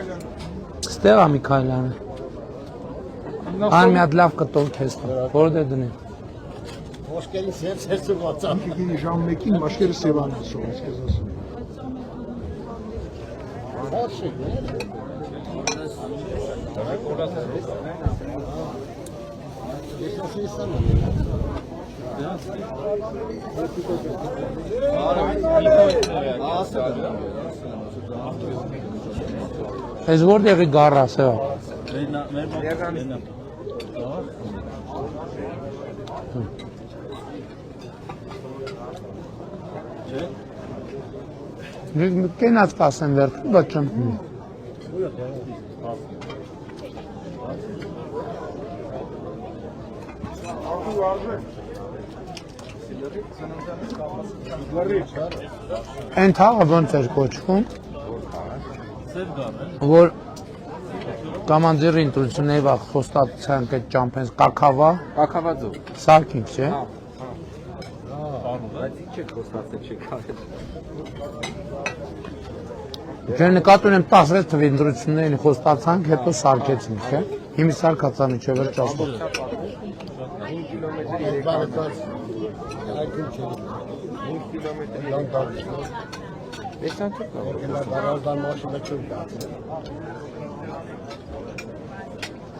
Ստեղ է Միքայելյանը։ Ան մի հատ լավ կտոր քեզ տա։ Որտե դնի։ Ոսկերի սերսը վացա։ Գինի ժամ 1-ին մաշկերը սևան ասում, ես քեզ ասում։ Հաշի։ Ես ասեմ։ Ես որտեղի գառա սա։ Կենաց կասեմ վերջում, բայց չեմ։ Են թաղը ոնց էր կոչվում, որ կամանձիրի ընտրությունների վաղ խոստացանք այդ ճամփենս կակավա Կակավաձով։ սարքինք, չէ։ Բայց ինչ է խոստացել չեք արել։ Չէ, նկատում եմ 16 թվի ընտրություններին խոստացանք, հետո սարքեցինք, չէ։ Հիմի սարքացա միջև վերջ ասում։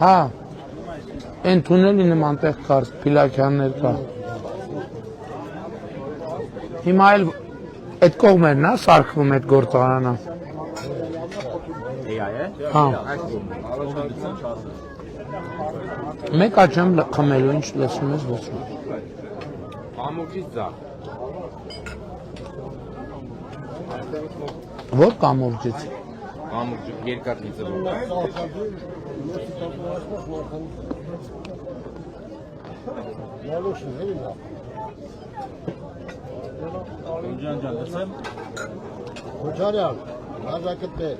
Հա, են թունելի նման տեղ կար, Փիլաքյաններ կա։ Հիմա էլ այդ կողմերն է սարքվում այդ գործարանը։ Հա։ Մեկ աչեմ խմելու, ինչ լսում ես լսում։ Կամուրջից ձախ։ Որ կամուրջից։ Կամուրջը երկար լիծը։ Հոջարյան, հազակտեր։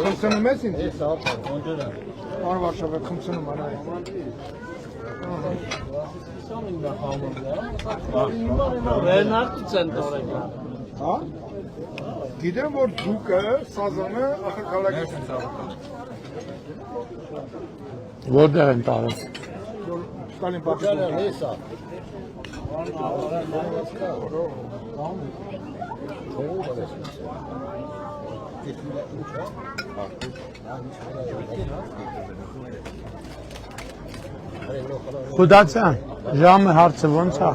Խմցնում ես ինձ։ Ես ապա։ Ան Վարշավա խմցնում անայ։ Բերնարդի ցենտրը։ Հա։ Գիտեմ որ դուկը սազանը ախալակից է։ Որտեղ են տարել։ Ստալին Հոջարյան, պատճառ։ ես ապա։ Խուդացյան, ժամը հարցը ոնց է։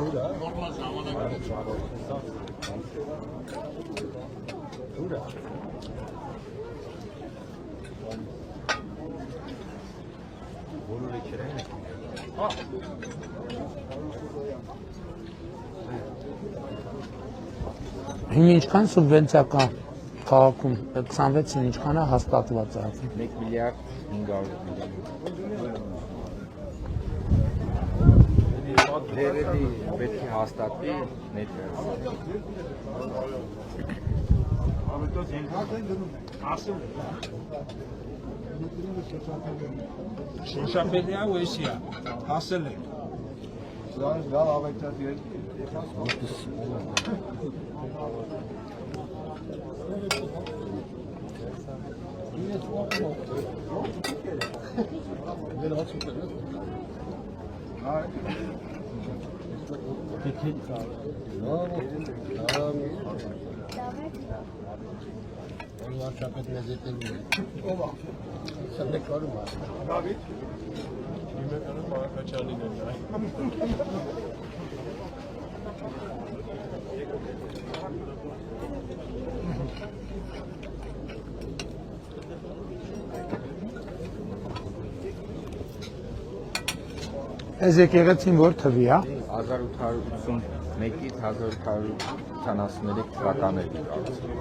Հիմա ինչքան սուբվենցիա կա քաղաքում, 26-ին ինչքան է հաստատված է։ 1 միլիարդ 500 միլիոն։ Դերերի պետք է հաստատվի ներկայացում։ Շոշապելիա ու էսիա, հասել ենք։ Զան գալ ավեկտած երբ Վարշապետ մեզ հետևում է։ Սա նկարում է։ Դավիթ Իմեկանում Մարկաչյանին են նայ։ Այս եկեղեցին որ թվի է։ 1881-ից 1873 թվականների կառուցվել։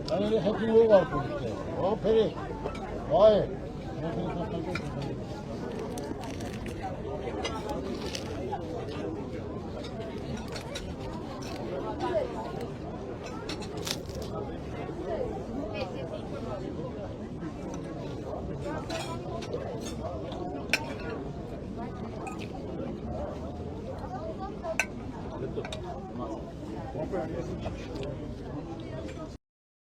Hani hepsi o var bu işte. O peri. Vay.